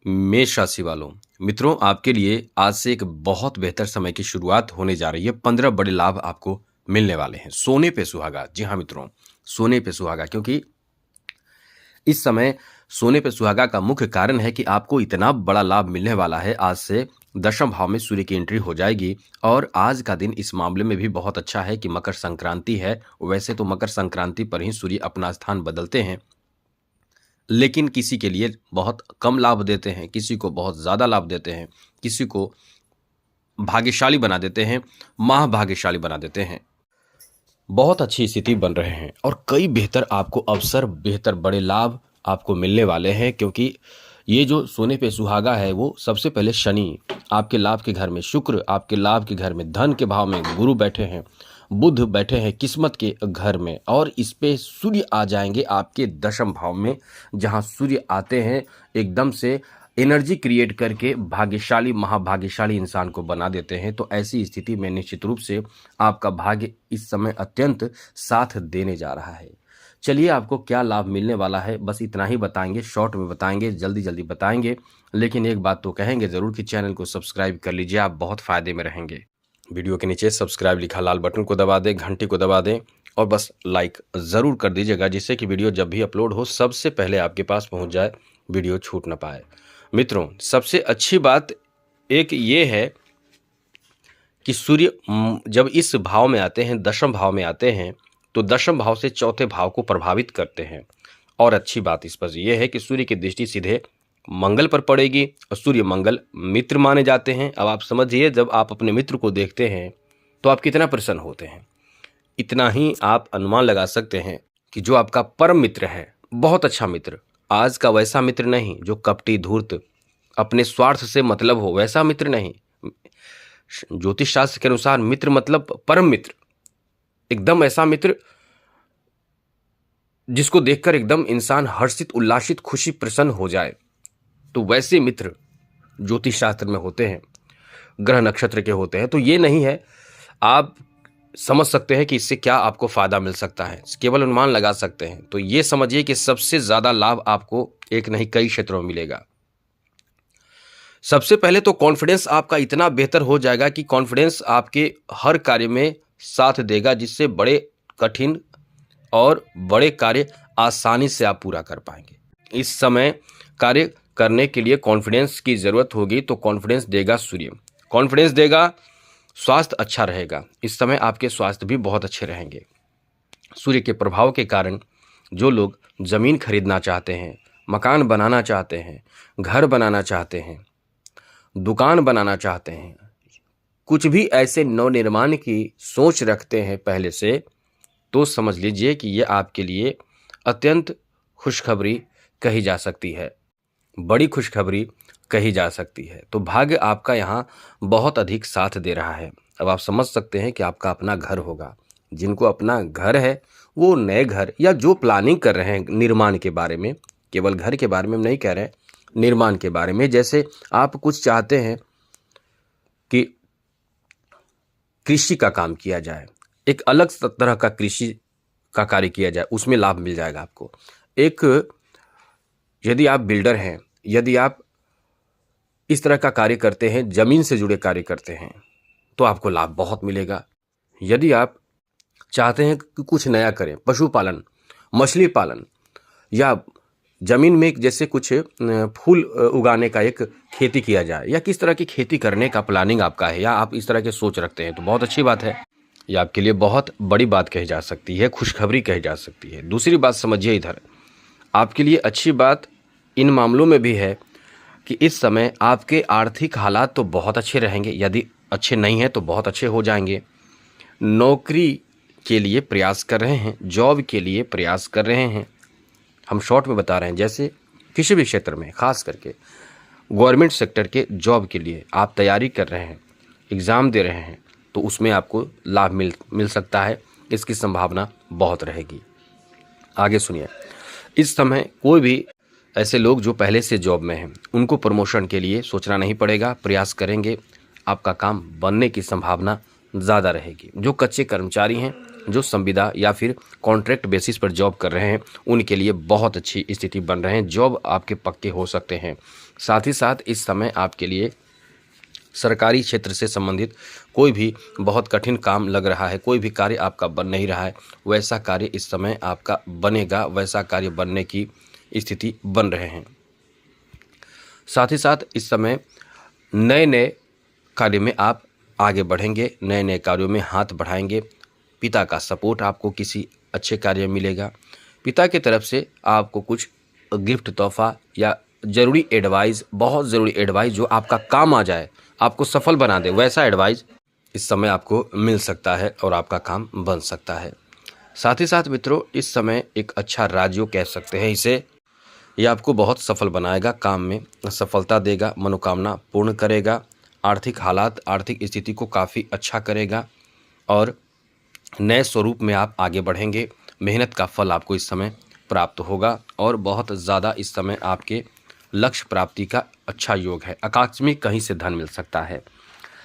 मेष राशि वालों, मित्रों आपके लिए आज से एक बहुत बेहतर समय की शुरुआत होने जा रही है। 15 बड़े लाभ आपको मिलने वाले हैं। सोने पे सुहागा। जी हाँ मित्रों, सोने पे सुहागा, क्योंकि इस समय सोने पे सुहागा का मुख्य कारण है कि आपको इतना बड़ा लाभ मिलने वाला है। आज से दशम भाव में सूर्य की एंट्री हो जाएगी और आज का दिन इस मामले में भी बहुत अच्छा है कि मकर संक्रांति है। वैसे तो मकर संक्रांति पर ही सूर्य अपना स्थान बदलते हैं, लेकिन किसी के लिए बहुत कम लाभ देते हैं, किसी को बहुत ज़्यादा लाभ देते हैं, किसी को भाग्यशाली बना देते हैं, महाभाग्यशाली बना देते हैं। बहुत अच्छी स्थिति बन रहे हैं और कई बेहतर आपको अवसर, बेहतर बड़े लाभ आपको मिलने वाले हैं, क्योंकि ये जो सोने पे सुहागा है वो सबसे पहले शनि आपके लाभ के घर में, शुक्र आपके लाभ के घर में, धन के भाव में गुरु बैठे हैं, बुध बैठे हैं किस्मत के घर में, और इस पे सूर्य आ जाएंगे आपके दशम भाव में, जहां सूर्य आते हैं एकदम से एनर्जी क्रिएट करके भाग्यशाली, महाभाग्यशाली इंसान को बना देते हैं। तो ऐसी स्थिति में निश्चित रूप से आपका भाग्य इस समय अत्यंत साथ देने जा रहा है। चलिए आपको क्या लाभ मिलने वाला है बस इतना ही बताएंगे, शॉर्ट में बताएंगे, जल्दी जल्दी बताएंगे, लेकिन एक बात तो कहेंगे ज़रूर कि चैनल को सब्सक्राइब कर लीजिए, आप बहुत फ़ायदे में रहेंगे। वीडियो के नीचे सब्सक्राइब लिखा लाल बटन को दबा दें, घंटी को दबा दें और बस लाइक ज़रूर कर दीजिएगा, जिससे कि वीडियो जब भी अपलोड हो सबसे पहले आपके पास पहुंच जाए, वीडियो छूट ना पाए। मित्रों सबसे अच्छी बात एक ये है कि सूर्य जब इस भाव में आते हैं, दशम भाव में आते हैं, तो दशम भाव से चौथे भाव को प्रभावित करते हैं। और अच्छी बात इस पर यह है कि सूर्य की दृष्टि सीधे मंगल पर पड़ेगी और सूर्य मंगल मित्र माने जाते हैं। अब आप समझिए, जब आप अपने मित्र को देखते हैं तो आप कितना प्रसन्न होते हैं। इतना ही आप अनुमान लगा सकते हैं कि जो आपका परम मित्र है, बहुत अच्छा मित्र, आज का वैसा मित्र नहीं जो कपटी, धूर्त, अपने स्वार्थ से मतलब हो, वैसा मित्र नहीं। ज्योतिष शास्त्र के अनुसार मित्र मतलब परम मित्र, एकदम ऐसा मित्र जिसको देखकर एकदम इंसान हर्षित, उल्लासित, खुशी, प्रसन्न हो जाए। तो वैसे मित्र ज्योतिष शास्त्र में होते हैं, ग्रह नक्षत्र के होते हैं। तो ये नहीं है, आप समझ सकते हैं कि इससे क्या आपको फायदा मिल सकता है, केवल अनुमान लगा सकते हैं। तो ये समझिए कि सबसे ज्यादा लाभ आपको एक नहीं कई क्षेत्रों में मिलेगा। सबसे पहले तो कॉन्फिडेंस आपका इतना बेहतर हो जाएगा कि कॉन्फिडेंस आपके हर कार्य में साथ देगा, जिससे बड़े कठिन और बड़े कार्य आसानी से आप पूरा कर पाएंगे। इस समय कार्य करने के लिए कॉन्फिडेंस की जरूरत होगी, तो कॉन्फिडेंस देगा सूर्य, कॉन्फिडेंस देगा। स्वास्थ्य अच्छा रहेगा, इस समय आपके स्वास्थ्य भी बहुत अच्छे रहेंगे। सूर्य के प्रभाव के कारण जो लोग जमीन खरीदना चाहते हैं, मकान बनाना चाहते हैं, घर बनाना चाहते हैं, दुकान बनाना चाहते हैं, कुछ भी ऐसे नवनिर्माण की सोच रखते हैं पहले से, तो समझ लीजिए कि ये आपके लिए अत्यंत खुशखबरी कही जा सकती है, बड़ी खुशखबरी कही जा सकती है। तो भाग्य आपका यहाँ बहुत अधिक साथ दे रहा है। अब आप समझ सकते हैं कि आपका अपना घर होगा। जिनको अपना घर है वो नए घर या जो प्लानिंग कर रहे हैं निर्माण के बारे में, केवल घर के बारे में हम नहीं कह रहे हैं, निर्माण के बारे में, जैसे आप कुछ चाहते हैं कि कृषि का काम किया जाए, एक अलग तरह का कृषि का कार्य किया जाए, उसमें लाभ मिल जाएगा आपको। एक यदि आप बिल्डर हैं, यदि आप इस तरह का कार्य करते हैं, जमीन से जुड़े कार्य करते हैं, तो आपको लाभ बहुत मिलेगा। यदि आप चाहते हैं कि कुछ नया करें, पशुपालन, मछली पालन, या जमीन में जैसे कुछ फूल उगाने का एक खेती किया जाए, या किस तरह की खेती करने का प्लानिंग आपका है, या आप इस तरह के सोच रखते हैं, तो बहुत अच्छी बात है। ये आपके लिए बहुत बड़ी बात कही जा सकती है, खुशखबरी कही जा सकती है। दूसरी बात समझिए, इधर आपके लिए अच्छी बात इन मामलों में भी है कि इस समय आपके आर्थिक हालात तो बहुत अच्छे रहेंगे, यदि अच्छे नहीं हैं तो बहुत अच्छे हो जाएंगे। नौकरी के लिए प्रयास कर रहे हैं, जॉब के लिए प्रयास कर रहे हैं, हम शॉर्ट में बता रहे हैं, जैसे किसी भी क्षेत्र में, खास करके गवर्नमेंट सेक्टर के जॉब के लिए आप तैयारी कर रहे हैं, एग्ज़ाम दे रहे हैं, तो उसमें आपको लाभ मिल सकता है, इसकी संभावना बहुत रहेगी। आगे सुनिए, इस समय कोई भी ऐसे लोग जो पहले से जॉब में हैं, उनको प्रमोशन के लिए सोचना नहीं पड़ेगा, प्रयास करेंगे, आपका काम बनने की संभावना ज़्यादा रहेगी। जो कच्चे कर्मचारी हैं, जो संविदा या फिर कॉन्ट्रैक्ट बेसिस पर जॉब कर रहे हैं उनके लिए बहुत अच्छी स्थिति बन रहे हैं। जॉब आपके पक्के हो सकते हैं। साथ ही साथ इस समय आपके लिए सरकारी क्षेत्र से संबंधित कोई भी बहुत कठिन काम लग रहा है, कोई भी कार्य आपका बन नहीं रहा है, वैसा कार्य इस समय आपका बनेगा, वैसा कार्य बनने की स्थिति बन रहे हैं। साथ ही साथ इस समय नए नए कार्य में आप आगे बढ़ेंगे, नए नए कार्यों में हाथ बढ़ाएंगे। पिता का सपोर्ट आपको किसी अच्छे कार्य में मिलेगा। पिता की तरफ से आपको कुछ गिफ्ट, तोहफा या ज़रूरी एडवाइस, बहुत ज़रूरी एडवाइस जो आपका काम आ जाए, आपको सफल बना दे, वैसा एडवाइस इस समय आपको मिल सकता है और आपका काम बन सकता है। साथ ही साथ मित्रों, इस समय एक अच्छा राजयोग कह सकते हैं इसे, ये आपको बहुत सफल बनाएगा, काम में सफलता देगा, मनोकामना पूर्ण करेगा, आर्थिक हालात, आर्थिक स्थिति को काफ़ी अच्छा करेगा और नए स्वरूप में आप आगे बढ़ेंगे। मेहनत का फल आपको इस समय प्राप्त होगा और बहुत ज़्यादा इस समय आपके लक्ष्य प्राप्ति का अच्छा योग है। आकस्मिक कहीं से धन मिल सकता है।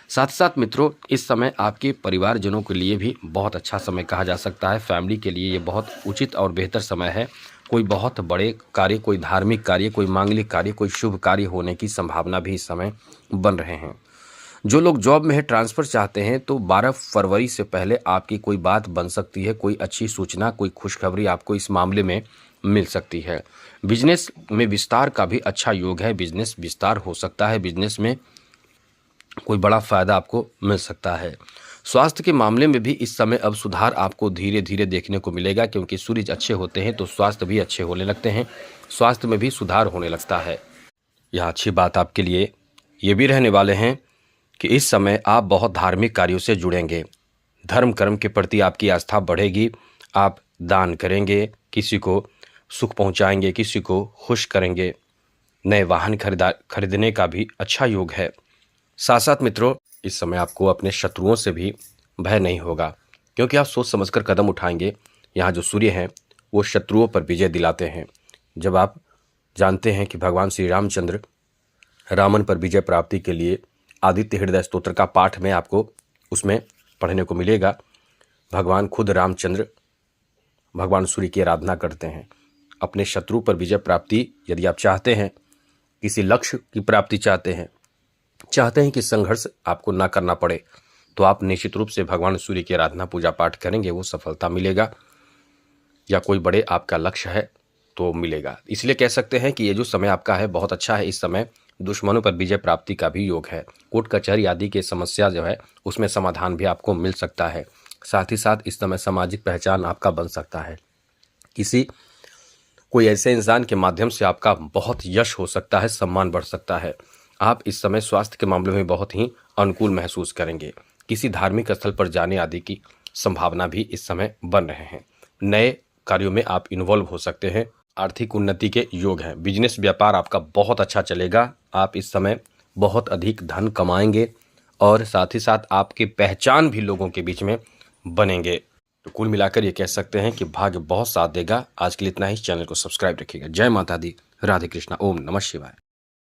साथ ही साथ मित्रों, इस समय आपके परिवारजनों के लिए भी बहुत अच्छा समय कहा जा सकता है। फैमिली के लिए ये बहुत उचित और बेहतर समय है। कोई बहुत बड़े कार्य, कोई धार्मिक कार्य, कोई मांगलिक कार्य, कोई शुभ कार्य होने की संभावना भी इस समय बन रहे हैं। जो लोग जॉब में है, ट्रांसफ़र चाहते हैं, तो 12 फरवरी से पहले आपकी कोई बात बन सकती है, कोई अच्छी सूचना, कोई खुशखबरी आपको इस मामले में मिल सकती है। बिजनेस में विस्तार का भी अच्छा योग है, बिजनेस विस्तार हो सकता है, बिजनेस में कोई बड़ा फ़ायदा आपको मिल सकता है। स्वास्थ्य के मामले में भी इस समय अब सुधार आपको धीरे धीरे देखने को मिलेगा, क्योंकि सूर्य अच्छे होते हैं तो स्वास्थ्य भी अच्छे होने लगते हैं, स्वास्थ्य में भी सुधार होने लगता है। यह अच्छी बात आपके लिए ये भी रहने वाले हैं कि इस समय आप बहुत धार्मिक कार्यों से जुड़ेंगे, धर्म कर्म के प्रति आपकी आस्था बढ़ेगी, आप दान करेंगे, किसी को सुख पहुंचाएंगे, किसी को खुश करेंगे, नए वाहन खरीदने का भी अच्छा योग है। साथ साथ मित्रों, इस समय आपको अपने शत्रुओं से भी भय नहीं होगा, क्योंकि आप सोच समझकर कदम उठाएंगे। यहाँ जो सूर्य हैं वो शत्रुओं पर विजय दिलाते हैं। जब आप जानते हैं कि भगवान श्री रामचंद्र रावण पर विजय प्राप्ति के लिए आदित्य हृदय स्तोत्र का पाठ में आपको उसमें पढ़ने को मिलेगा। भगवान खुद रामचंद्र भगवान सूर्य की आराधना करते हैं। अपने शत्रु पर विजय प्राप्ति यदि आप चाहते हैं, किसी लक्ष्य की प्राप्ति चाहते हैं कि संघर्ष आपको ना करना पड़े, तो आप निश्चित रूप से भगवान सूर्य की आराधना पूजा पाठ करेंगे, वो सफलता मिलेगा। या कोई बड़े आपका लक्ष्य है तो मिलेगा। इसलिए कह सकते हैं कि ये जो समय आपका है बहुत अच्छा है। इस समय दुश्मनों पर विजय प्राप्ति का भी योग है। कोर्ट कचहरी आदि की समस्या जो है उसमें समाधान भी आपको मिल सकता है। साथ ही साथ इस समय सामाजिक पहचान आपका बन सकता है। कोई ऐसे इंसान के माध्यम से आपका बहुत यश हो सकता है, सम्मान बढ़ सकता है। आप इस समय स्वास्थ्य के मामले में बहुत ही अनुकूल महसूस करेंगे। किसी धार्मिक स्थल पर जाने आदि की संभावना भी इस समय बन रहे हैं। नए कार्यों में आप इन्वॉल्व हो सकते हैं। आर्थिक उन्नति के योग हैं। बिजनेस व्यापार आपका बहुत अच्छा चलेगा। आप इस समय बहुत अधिक धन कमाएंगे और साथ ही साथ आपकी पहचान भी लोगों के बीच में बनेंगे। तो कुल मिलाकर ये कह सकते हैं कि भाग्य बहुत साथ देगा। आज के लिए इतना ही। चैनल को सब्सक्राइब रखिएगा। जय माता दी, राधे कृष्णा, ओम नमः शिवाय।